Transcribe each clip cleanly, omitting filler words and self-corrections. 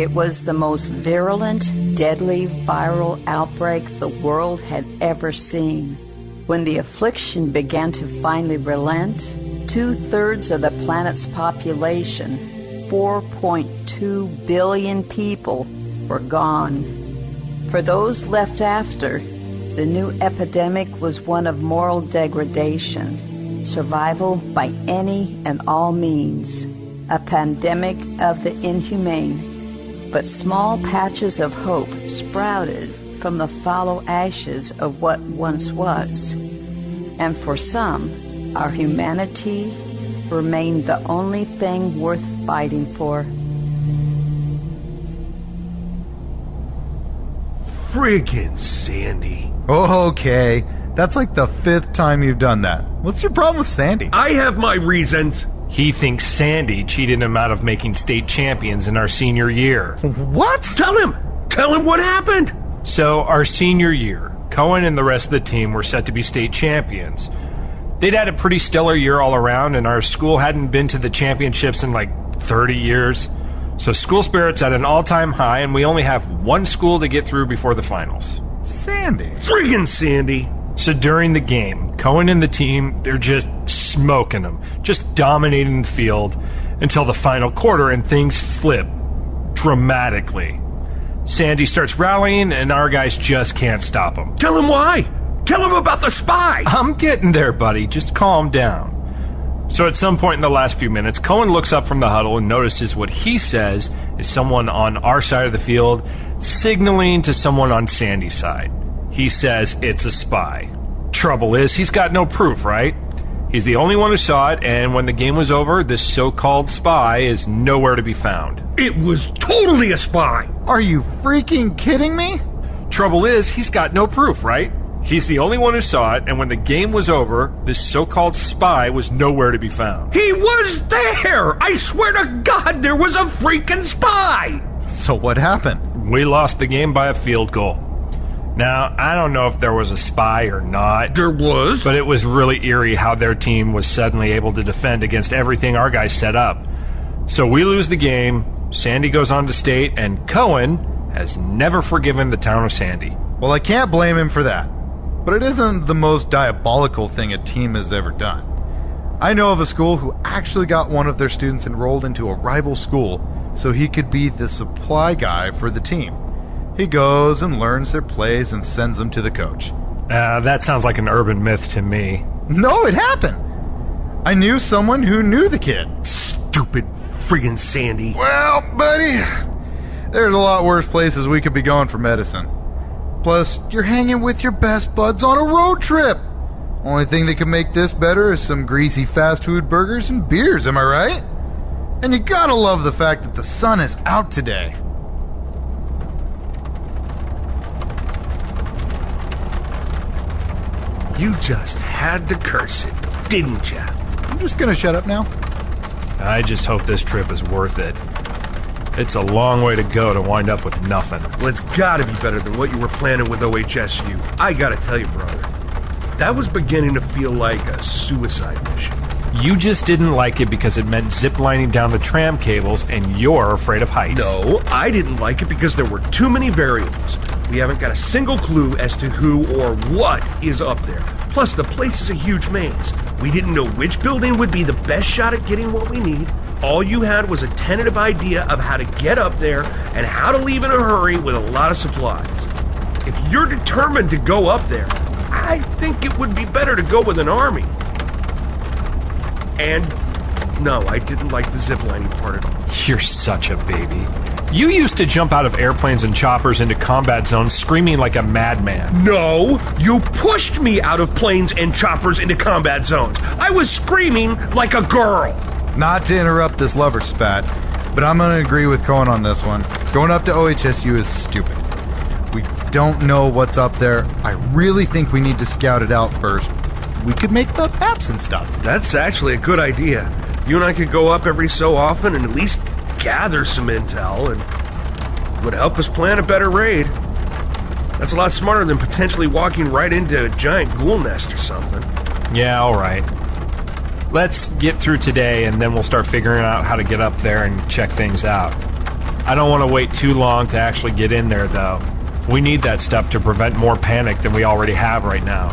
It was the most virulent, deadly viral outbreak the world had ever seen. When the affliction began to finally relent, 2/3 of the planet's population, 4.2 billion people, were gone. For those left after, the new epidemic was one of moral degradation, survival by any and all means, a pandemic of the inhumane. But small patches of hope sprouted from the fallow ashes of what once was. And for some, our humanity remained the only thing worth fighting for. Friggin' Sandy. Oh, okay. That's like the 5th time you've done that. What's your problem with Sandy? I have my reasons. He thinks Sandy cheated him out of making state champions in our senior year. What? Tell him what happened. So, our senior year, Cohen and the rest of the team were set to be state champions. They'd had a pretty stellar year all around, and our school hadn't been to the championships in like 30 years. So school spirit's at an all-time high, and we only have one school to get through before the finals. Sandy. Friggin' Sandy. So during the game, Cohen and the team, they're just smoking them, just dominating the field until the final quarter, and things flip dramatically. Sandy starts rallying, and our guys just can't stop him. Tell him why. Tell him about the spy. I'm getting there, buddy. Just calm down. So at some point in the last few minutes, Cohen looks up from the huddle and notices what he says is someone on our side of the field signaling to someone on Sandy's side. He says it's a spy. Trouble is, he's got no proof, right? He's the only one who saw it, and when the game was over, this so-called spy is nowhere to be found. It was totally a spy. Are you freaking kidding me? Trouble is, he's got no proof, right? He's the only one who saw it, and when the game was over, this so-called spy was nowhere to be found. He was there! I swear to God, there was a freaking spy! So what happened? We lost the game by a field goal. Now, I don't know if there was a spy or not. There was. But it was really eerie how their team was suddenly able to defend against everything our guys set up. So we lose the game, Sandy goes on to state, and Cohen has never forgiven the town of Sandy. Well, I can't blame him for that. But it isn't the most diabolical thing a team has ever done. I know of a school who actually got one of their students enrolled into a rival school so he could be the supply guy for the team. He goes and learns their plays and sends them to the coach. That sounds like an urban myth to me. No, it happened. I knew someone who knew the kid. Stupid friggin' Sandy. Well, buddy, there's a lot worse places we could be going for medicine. Plus, you're hanging with your best buds on a road trip. Only thing that could make this better is some greasy fast food burgers and beers, am I right? And you gotta love the fact that the sun is out today. You just had to curse it, didn't ya? I'm just gonna shut up now. I just hope this trip is worth it. It's a long way to go to wind up with nothing. Well, it's gotta be better than what you were planning with OHSU. I gotta tell you, brother, that was beginning to feel like a suicide mission. You just didn't like it because it meant ziplining down the tram cables, and you're afraid of heights. No, I didn't like it because there were too many variables. We haven't got a single clue as to who or what is up there. Plus, the place is a huge maze. We didn't know which building would be the best shot at getting what we need. All you had was a tentative idea of how to get up there and how to leave in a hurry with a lot of supplies. If you're determined to go up there, I think it would be better to go with an army. And no, I didn't like the ziplining part at all. You're such a baby. You used to jump out of airplanes and choppers into combat zones screaming like a madman. No, you pushed me out of planes and choppers into combat zones. I was screaming like a girl. Not to interrupt this lover spat, but I'm going to agree with Cohen on this one. Going up to OHSU is stupid. We don't know what's up there. I really think we need to scout it out first. We could make the maps and stuff. That's actually a good idea. You and I could go up every so often and at least gather some intel, and would help us plan a better raid. That's a lot smarter than potentially walking right into a giant ghoul nest or something. Yeah, all right. Let's get through today, and then we'll start figuring out how to get up there and check things out. I don't want to wait too long to actually get in there, though. We need that stuff to prevent more panic than we already have right now.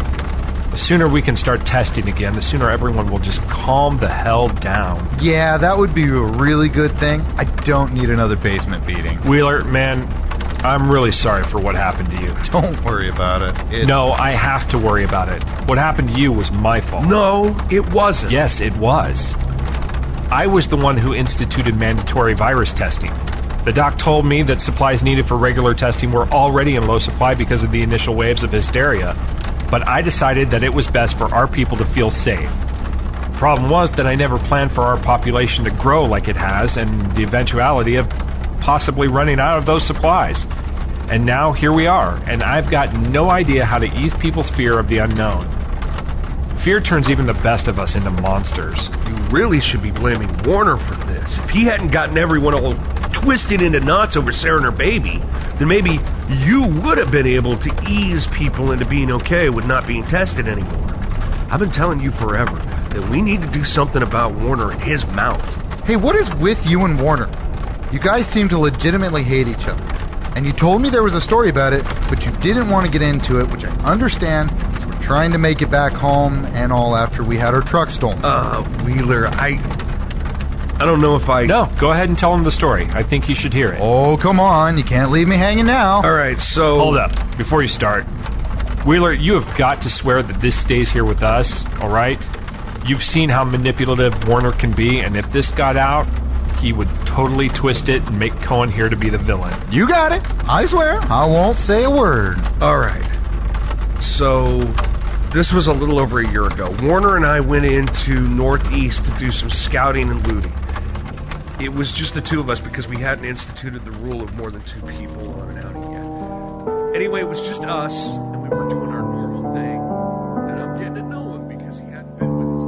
The sooner we can start testing again, the sooner everyone will just calm the hell down. Yeah, that would be a really good thing. I don't need another basement beating. Wheeler, man, I'm really sorry for what happened to you. Don't worry about it. No, I have to worry about it. What happened to you was my fault. No, it wasn't. Yes, it was. I was the one who instituted mandatory virus testing. The doc told me that supplies needed for regular testing were already in low supply because of the initial waves of hysteria. But I decided that it was best for our people to feel safe. The problem was that I never planned for our population to grow like it has, and the eventuality of possibly running out of those supplies. And now here we are, and I've got no idea how to ease people's fear of the unknown. Fear turns even the best of us into monsters. You really should be blaming Warner for this. If he hadn't gotten everyone all twisted into knots over Sarah and her baby, then maybe you would have been able to ease people into being okay with not being tested anymore. I've been telling you forever that we need to do something about Warner and his mouth. Hey, what is with you and Warner? You guys seem to legitimately hate each other. And you told me there was a story about it, but you didn't want to get into it, which I understand, because we're trying to make it back home and all after we had our truck stolen. Wheeler, I don't know if I... No, go ahead and tell him the story. I think he should hear it. Oh, come on. You can't leave me hanging now. All right, so... Hold up. Before you start. Wheeler, you have got to swear that this stays here with us, all right? You've seen how manipulative Warner can be, and if this got out, he would totally twist it and make Cohen here to be the villain. You got it. I swear. I won't say a word. All right. So, this was a little over a year ago. Warner and I went into Northeast to do some scouting and looting. It was just the two of us because we hadn't instituted the rule of more than two people on an outing yet. Anyway, it was just us, and we were doing our normal thing. And I'm getting to know him because he hadn't been with us.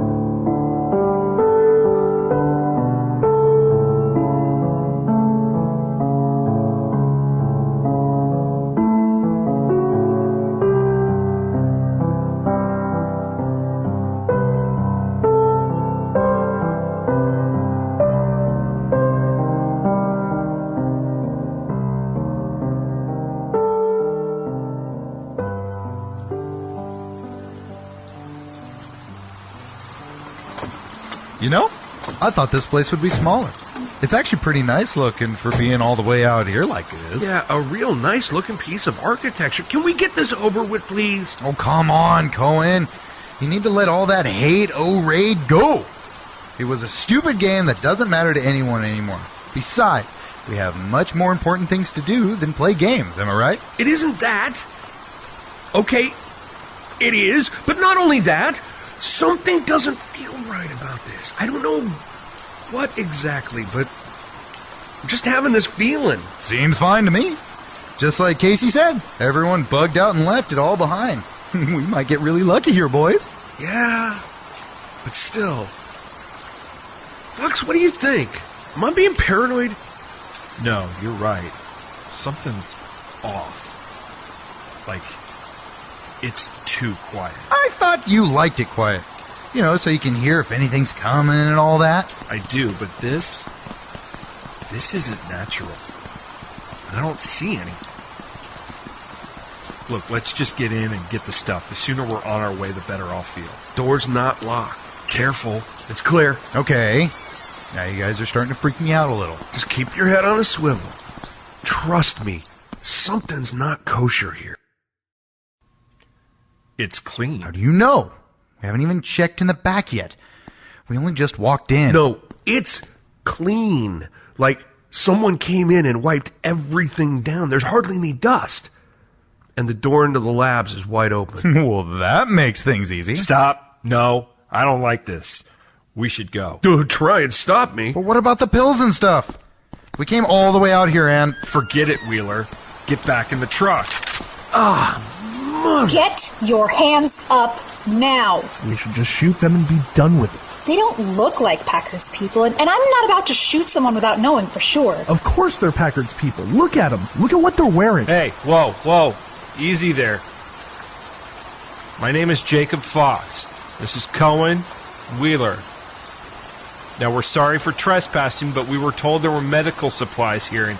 You know, I thought this place would be smaller. It's actually pretty nice looking for being all the way out here like it is. Yeah, a real nice looking piece of architecture. Can we get this over with, please? Oh, come on, Cohen. You need to let all that hate raid go. It was a stupid game that doesn't matter to anyone anymore. Besides, we have much more important things to do than play games, am I right? It isn't that. Okay, it is, but not only that. Something doesn't feel right about this. I don't know what exactly, but I'm just having this feeling. Seems fine to me. Just like Casey said, everyone bugged out and left it all behind. We might get really lucky here, boys. Yeah, but still. Fox, what do you think? Am I being paranoid? No, you're right. Something's off. Like, it's too quiet. I thought you liked it quiet. You know, so you can hear if anything's coming and all that. I do, but this isn't natural. I don't see any. Look, let's just get in and get the stuff. The sooner we're on our way, the better I'll feel. Door's not locked. Careful. It's clear. Okay. Now you guys are starting to freak me out a little. Just keep your head on a swivel. Trust me, something's not kosher here. It's clean. How do you know? We haven't even checked in the back yet. We only just walked in. No, it's clean. Like someone came in and wiped everything down. There's hardly any dust. And the door into the labs is wide open. Well, that makes things easy. Stop. No, I don't like this. We should go. Don't try and stop me. But what about the pills and stuff? We came all the way out here and... Forget it, Wheeler. Get back in the truck. Mother. Get your hands up now. We should just shoot them and be done with it. They don't look like Packard's people, and I'm not about to shoot someone without knowing for sure. Of course they're Packard's people. Look at them. Look at what they're wearing. Hey, whoa. Easy there. My name is Jacob Fox. This is Cohen, Wheeler. Now, we're sorry for trespassing, but we were told there were medical supplies here. And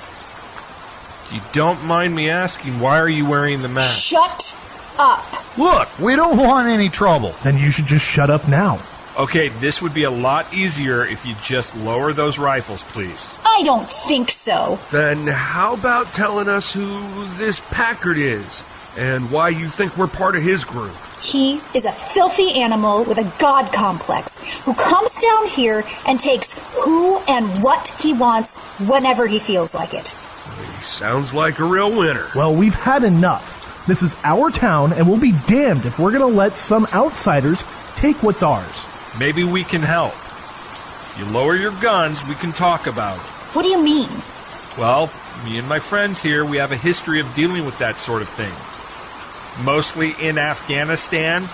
you don't mind me asking, why are you wearing the mask? Shut up. Look, we don't want any trouble. Then you should just shut up now. Okay, this would be a lot easier if you just lower those rifles, please. I don't think so. Then how about telling us who this Packard is and why you think we're part of his group? He is a filthy animal with a god complex who comes down here and takes who and what he wants whenever he feels like it. He sounds like a real winner. Well, we've had enough. This is our town, and we'll be damned if we're going to let some outsiders take what's ours. Maybe we can help. You lower your guns, we can talk about it. What do you mean? Well, me and my friends here, we have a history of dealing with that sort of thing. Mostly in Afghanistan.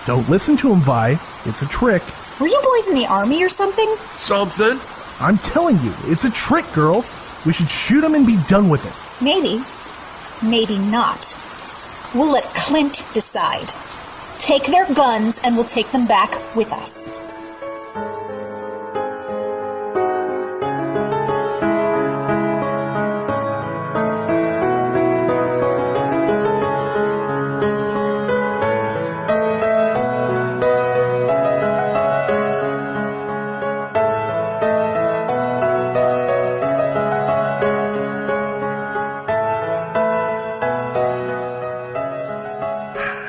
Don't listen to him, Vi. It's a trick. Were you boys in the army or something? Something? I'm telling you, it's a trick, girl. We should shoot him and be done with it. Maybe. Maybe not. We'll let Clint decide. Take their guns and we'll take them back with us.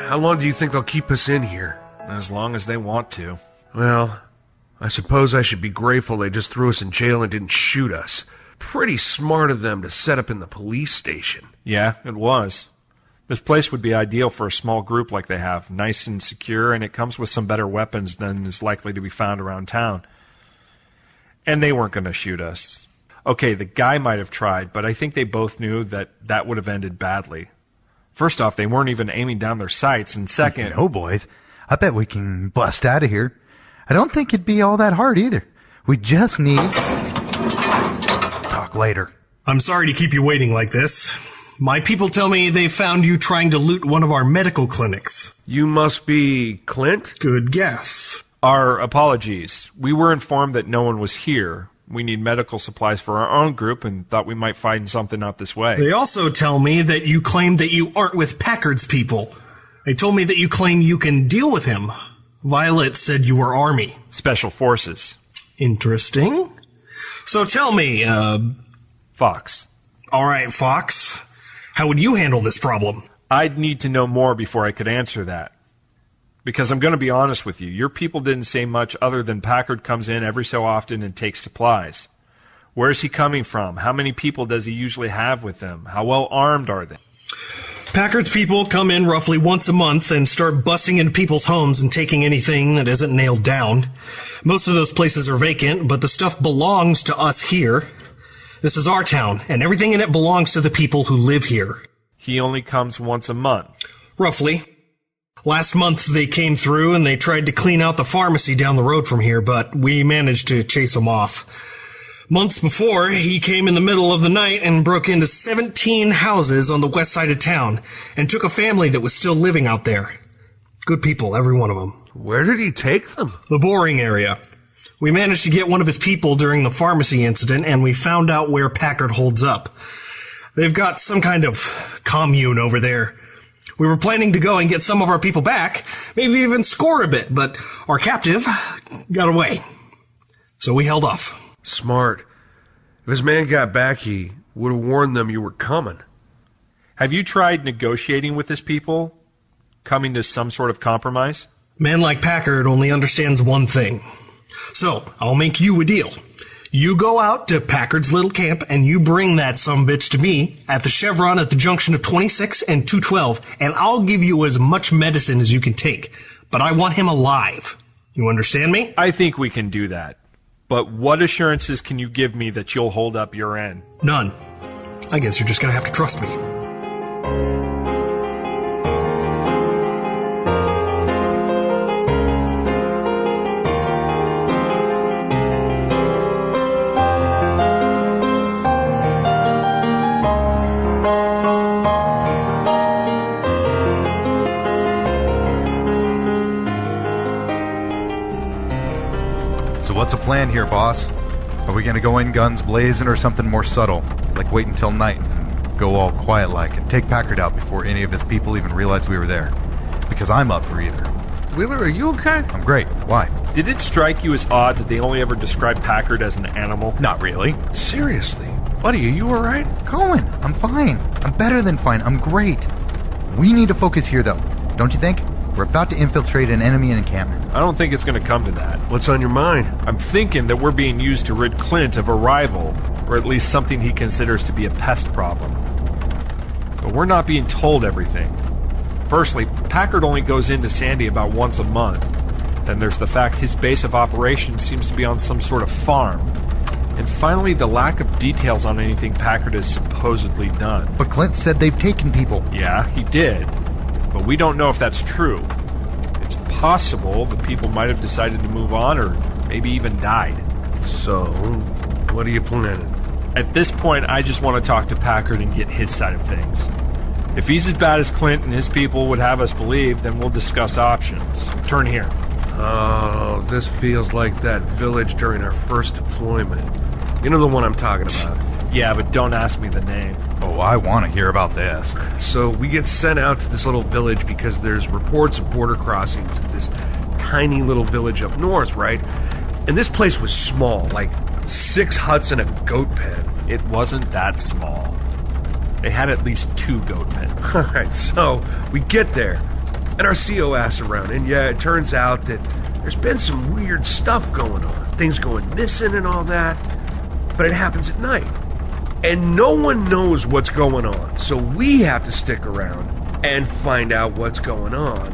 How long do you think they'll keep us in here? As long as they want to. Well, I suppose I should be grateful they just threw us in jail and didn't shoot us. Pretty smart of them to set up in the police station. Yeah, it was. This place would be ideal for a small group like they have. Nice and secure, and it comes with some better weapons than is likely to be found around town. And they weren't going to shoot us. Okay, the guy might have tried, but I think they both knew that that would have ended badly. First off, they weren't even aiming down their sights, and second... No, boys. I bet we can bust out of here. I don't think it'd be all that hard either. We just need... Talk later. I'm sorry to keep you waiting like this. My people tell me they found you trying to loot one of our medical clinics. You must be Clint? Good guess. Our apologies. We were informed that no one was here. We need medical supplies for our own group and thought we might find something out this way. They also tell me that you claim that you aren't with Packard's people. They told me that you claim you can deal with him. Violet said you were Army. Special Forces. Interesting. So tell me, Fox. All right, Fox. How would you handle this problem? I'd need to know more before I could answer that. Because I'm going to be honest with you, your people didn't say much other than Packard comes in every so often and takes supplies. Where's he coming from? How many people does he usually have with him? How well armed are they? Packard's people come in roughly once a month and start busting into people's homes and taking anything that isn't nailed down. Most of those places are vacant, but the stuff belongs to us here. This is our town, and everything in it belongs to the people who live here. He only comes once a month. Roughly. Last month they came through and they tried to clean out the pharmacy down the road from here, but we managed to chase them off. Months before, he came in the middle of the night and broke into 17 houses on the west side of town and took a family that was still living out there. Good people, every one of them. Where did he take them? The boring area. We managed to get one of his people during the pharmacy incident, and we found out where Packard holds up. They've got some kind of commune over there. We were planning to go and get some of our people back, maybe even score a bit, but our captive got away. So we held off. Smart. If his man got back, he would have warned them you were coming. Have you tried negotiating with his people? Coming to some sort of compromise? A man like Packard only understands one thing. So, I'll make you a deal. You go out to Packard's little camp and you bring that sumbitch to me at the Chevron at the junction of 26 and 212, and I'll give you as much medicine as you can take. But I want him alive. You understand me? I think we can do that. But what assurances can you give me that you'll hold up your end? None. I guess you're just gonna have to trust me. What's the plan here, boss? Are we gonna go in guns blazing or something more subtle? Like wait until night and go all quiet-like and take Packard out before any of his people even realize we were there? Because I'm up for either. Wheeler, are you okay? I'm great. Why? Did it strike you as odd that they only ever described Packard as an animal? Not really. Seriously? Buddy, are you alright? Cohen, I'm fine. I'm better than fine. I'm great. We need to focus here, though. Don't you think? We're about to infiltrate an enemy encampment. I don't think it's going to come to that. What's on your mind? I'm thinking that we're being used to rid Clint of a rival, or at least something he considers to be a pest problem. But we're not being told everything. Firstly, Packard only goes into Sandy about once a month. Then there's the fact his base of operations seems to be on some sort of farm. And finally, the lack of details on anything Packard has supposedly done. But Clint said they've taken people. Yeah, he did. But we don't know if that's true. It's possible the people might have decided to move on or maybe even died. So, what are you planning? At this point, I just want to talk to Packard and get his side of things. If he's as bad as Clint and his people would have us believe, then we'll discuss options. Turn here. Oh, this feels like that village during our first deployment. You know the one I'm talking about. Yeah, but don't ask me the name. Oh, I want to hear about this. So we get sent out to this little village because there's reports of border crossings at this tiny little village up north, right? And this place was small, like 6 huts and a goat pen. It wasn't that small. They had at least 2 goat pens. All right, so we get there, and our CO asks around, and yeah, it turns out that there's been some weird stuff going on. Things going missing and all that, but it happens at night. And no one knows what's going on, so we have to stick around and find out what's going on,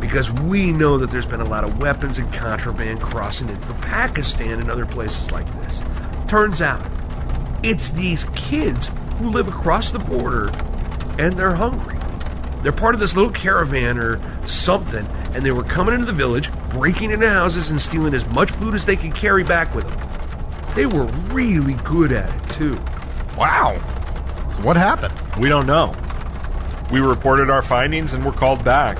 because we know that there's been a lot of weapons and contraband crossing in from Pakistan and other places like this. Turns out, it's these kids who live across the border, and they're hungry. They're part of this little caravan or something, and they were coming into the village, breaking into houses and stealing as much food as they could carry back with them. They were really good at it, too. Wow. So what happened? We don't know. We reported our findings and were called back.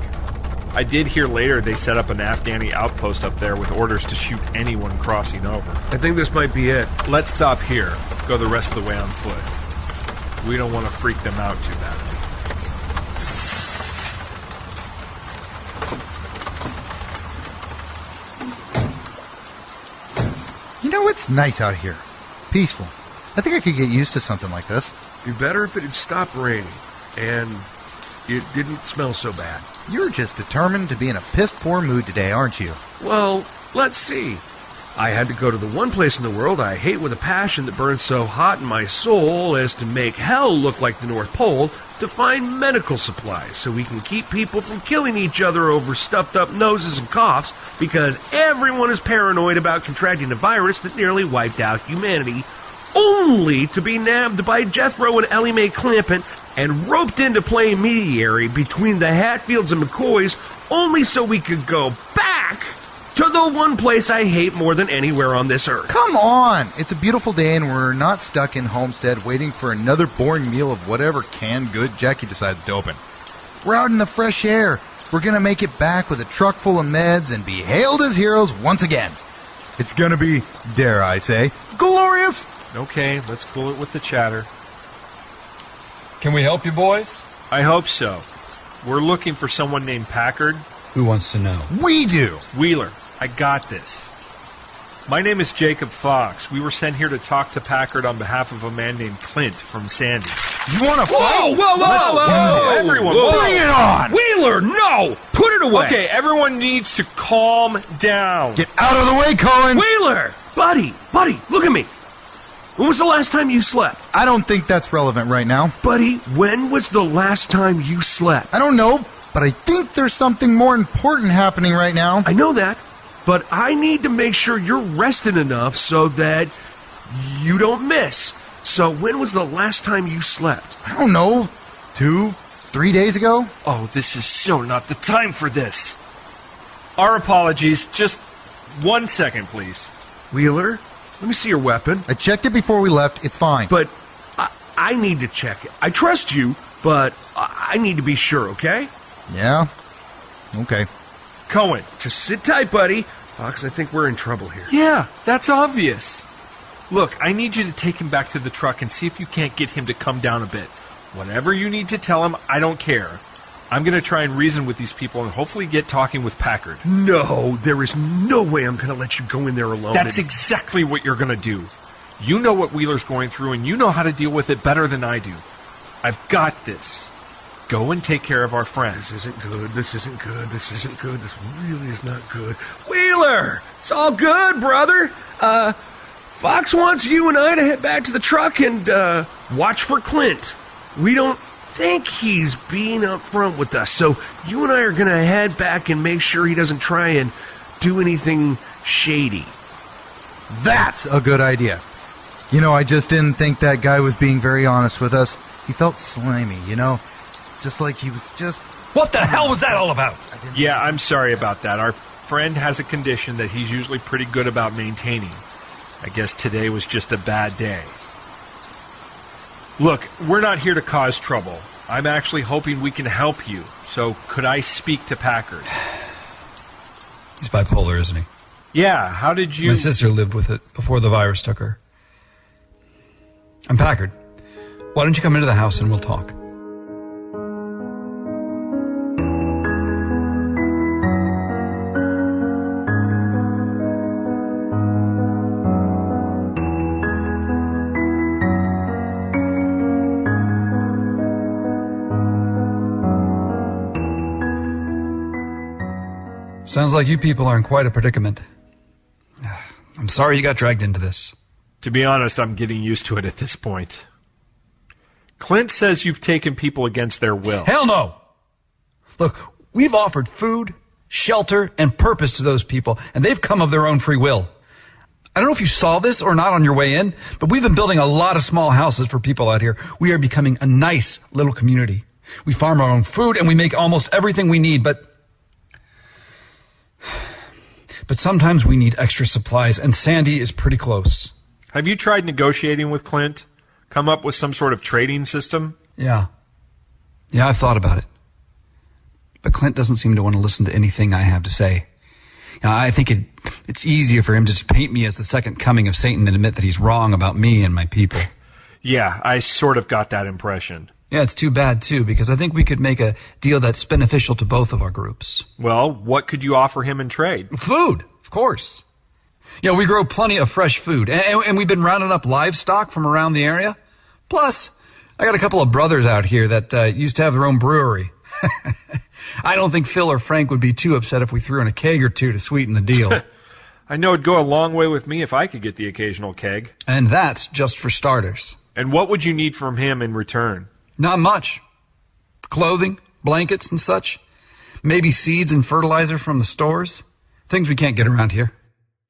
I did hear later they set up an Afghani outpost up there with orders to shoot anyone crossing over. I think this might be it. Let's stop here. Go the rest of the way on foot. We don't want to freak them out too badly. You know, it's nice out here. Peaceful. I think I could get used to something like this. Be better if it had stopped raining, and it didn't smell so bad. You're just determined to be in a piss-poor mood today, aren't you? Well, let's see. I had to go to the one place in the world I hate with a passion that burns so hot in my soul as to make hell look like the North Pole to find medical supplies so we can keep people from killing each other over stuffed up noses and coughs because everyone is paranoid about contracting a virus that nearly wiped out humanity, only to be nabbed by Jethro and Ellie Mae Clampett and roped into playing mediator between the Hatfields and McCoys, only so we could go back to the one place I hate more than anywhere on this earth. Come on! It's a beautiful day and we're not stuck in Homestead waiting for another boring meal of whatever canned good Jackie decides to open. We're out in the fresh air. We're gonna make it back with a truck full of meds and be hailed as heroes once again. It's gonna be, dare I say, glorious! Okay, let's cool it with the chatter. Can we help you, boys? I hope so. We're looking for someone named Packard. Who wants to know? We do! Wheeler, I got this. My name is Jacob Fox. We were sent here to talk to Packard on behalf of a man named Clint from Sandy. You wanna fight? Whoa, whoa, whoa, Let's whoa! do this. Everyone, whoa. Bring it on! Wheeler, no! Put it away! Okay, everyone needs to calm down. Get out of the way, Cohen! Wheeler! Buddy, look at me. When was the last time you slept? I don't think that's relevant right now. Buddy, when was the last time you slept? I don't know, but I think there's something more important happening right now. I know that, but I need to make sure you're rested enough so that you don't miss. So when was the last time you slept? I don't know, 2, 3 days ago? Oh, this is so not the time for this. Our apologies. Just 1 second, please. Wheeler, let me see your weapon. I checked it before we left. It's fine. But I need to check it. I trust you, but I need to be sure, okay? Yeah? Okay. Cohen, Just sit tight, buddy. Fox, I think we're in trouble here. Yeah, that's obvious. Look, I need you to take him back to the truck and see if you can't get him to come down a bit. Whatever you need to tell him, I don't care. I'm going to try and reason with these people and hopefully get talking with Packard. No, there is no way I'm going to let you go in there alone. That's exactly what you're going to do. You know what Wheeler's going through, and you know how to deal with it better than I do. I've got this. Go and take care of our friends. This isn't good. This isn't good. This isn't good. This really is not good. Wheeler! It's all good, brother. Fox wants you and I to head back to the truck and watch for Clint. We don't think he's being up front with us, so you and I are going to head back and make sure he doesn't try and do anything shady. That's a good idea. You know, I just didn't think that guy was being very honest with us. He felt slimy, you know? Just like he was just... What the hell was that all about? Yeah, I'm sorry about that. Our friend has a condition that he's usually pretty good about maintaining. I guess today was just a bad day. Look, we're not here to cause trouble. I'm actually hoping we can help you. So could I speak to Packard? He's bipolar, isn't he? Yeah, how did you... My sister lived with it before the virus took her. I'm Packard. Why don't you come into the house and we'll talk? Sounds like you people are in quite a predicament. I'm sorry you got dragged into this. To be honest, I'm getting used to it at this point. Clint says you've taken people against their will. Hell no! Look, we've offered food, shelter, and purpose to those people, and they've come of their own free will. I don't know if you saw this or not on your way in, but we've been building a lot of small houses for people out here. We are becoming a nice little community. We farm our own food, and we make almost everything we need, but sometimes we need extra supplies, and Sandy is pretty close. Have you tried negotiating with Clint? Come up with some sort of trading system? Yeah, I've thought about it. But Clint doesn't seem to want to listen to anything I have to say. I think it's easier for him to just paint me as the second coming of Satan than admit that he's wrong about me and my people. Yeah, I sort of got that impression. Yeah, it's too bad, too, because I think we could make a deal that's beneficial to both of our groups. Well, what could you offer him in trade? Food, of course. Yeah, we grow plenty of fresh food, and we've been rounding up livestock from around the area. Plus, I got a couple of brothers out here that used to have their own brewery. I don't think Phil or Frank would be too upset if we threw in a keg or two to sweeten the deal. I know it'd go a long way with me if I could get the occasional keg. And that's just for starters. And what would you need from him in return? Not much. Clothing, blankets, and such. Maybe seeds and fertilizer from the stores. Things we can't get around here.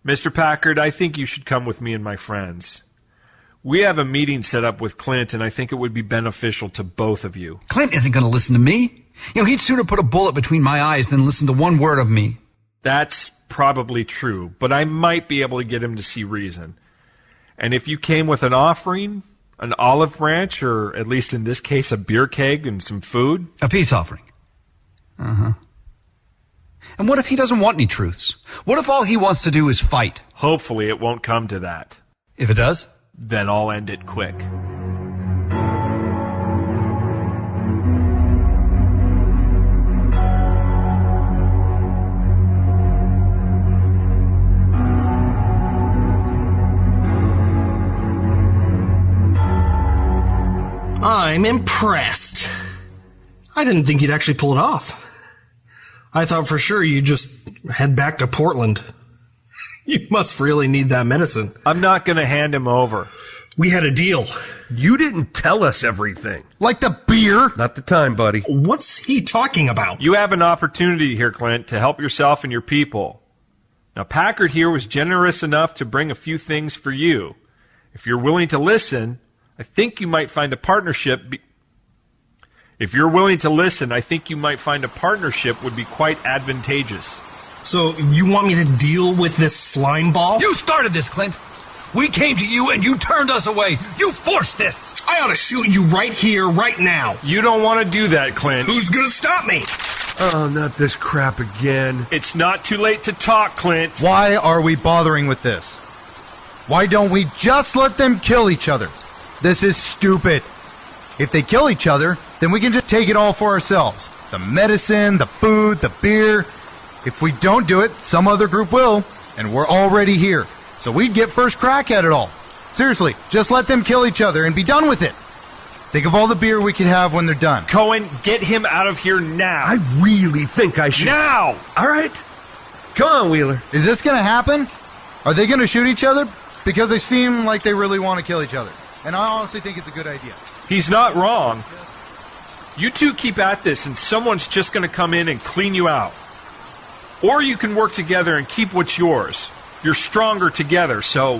Mr. Packard, I think you should come with me and my friends. We have a meeting set up with Clint, and I think it would be beneficial to both of you. Clint isn't going to listen to me. He'd sooner put a bullet between my eyes than listen to one word of me. That's probably true, but I might be able to get him to see reason. And if you came with an offering, an olive branch, or at least in this case a beer keg and some food? A peace offering. Uh-huh. And what if he doesn't want any truths? What if all he wants to do is fight? Hopefully it won't come to that. If it does? Then I'll end it quick. I'm impressed. I didn't think you'd actually pull it off. I thought for sure you'd just head back to Portland. You must really need that medicine. I'm not going to hand him over. We had a deal. You didn't tell us everything. Like the beer? Not the time, buddy. What's he talking about? You have an opportunity here, Clint, to help yourself and your people. Now, Packard here was generous enough to bring a few things for you. If you're willing to listen, I think you might find a partnership. If you're willing to listen, I think you might find a partnership would be quite advantageous. So you want me to deal with this slime ball? You started this, Clint. We came to you and you turned us away. You forced this. I ought to shoot you right here, right now. You don't want to do that, Clint. Who's going to stop me? Oh, not this crap again. It's not too late to talk, Clint. Why are we bothering with this? Why don't we just let them kill each other? This is stupid. If they kill each other, then we can just take it all for ourselves. The medicine, the food, the beer. If we don't do it, some other group will, and we're already here. So we'd get first crack at it all. Seriously, just let them kill each other and be done with it. Think of all the beer we could have when they're done. Cohen, get him out of here now. I really think I should... Now! All right. Come on, Wheeler. Is this going to happen? Are they going to shoot each other? Because they seem like they really want to kill each other. And I honestly think it's a good idea. He's not wrong. You two keep at this, and someone's just going to come in and clean you out. Or you can work together and keep what's yours. You're stronger together, so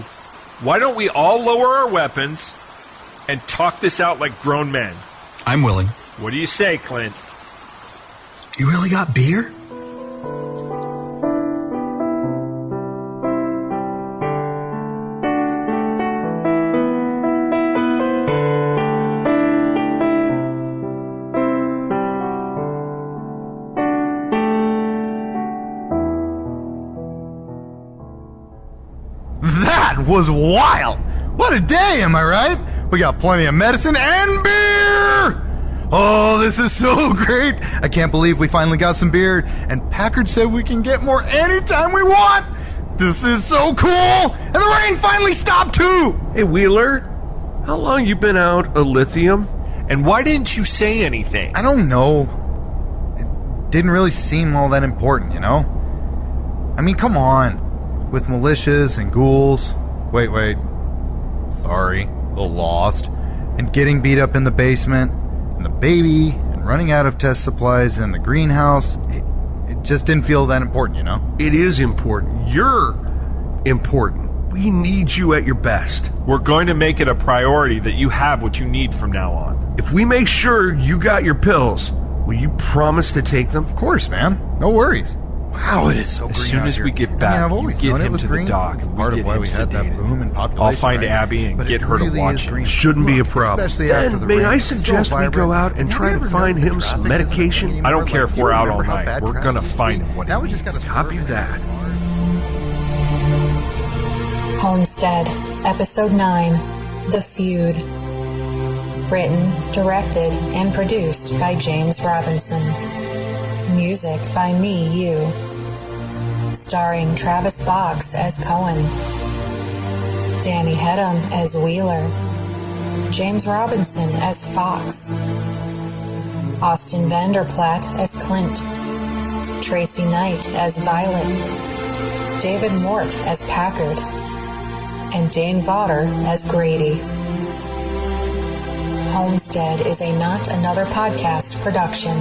why don't we all lower our weapons and talk this out like grown men? I'm willing. What do you say, Clint? You really got beer? That was wild! What a day, am I right? We got plenty of medicine and beer! Oh, this is so great! I can't believe we finally got some beer, and Packard said we can get more anytime we want! This is so cool! And the rain finally stopped too! Hey, Wheeler, how long you been out of lithium? And why didn't you say anything? I don't know. It didn't really seem all that important, you know? I mean, come on. With militias and ghouls. Wait. Sorry. A little lost. And getting beat up in the basement. And the baby. And running out of test supplies in the greenhouse. It just didn't feel that important, you know? It is important. You're important. We need you at your best. We're going to make it a priority that you have what you need from now on. If we make sure you got your pills, will you promise to take them? Of course, man. No worries. Wow, it is so green As soon out as here. we get back, I've always you known get it him was to green. the dock. It's part of why we had that boom in population. I'll find right? Abby and But get it her to really watch is him. green. Shouldn't be a Look, problem. especially after Then the may rain. I It's so suggest we vibrant. go out and Have try you to ever find noticed him that some traffic isn't medication? moving I don't anymore? care Like, if you we're out remember all how night. bad We're traffic gonna used to find be? him what Now he we just needs. gotta Copy swerve that. Homestead, Episode 9, The Feud. Written, directed, and produced by James Robinson. Music by me, you. Starring Travis Boggs as Cohen, Danny Hedham as Wheeler, James Robinson as Fox, Austin Vanderplatt as Clint, Tracy Knight as Violet, David Mort as Packard, and Dane Vodder as Grady. Homestead is a Not Another Podcast production.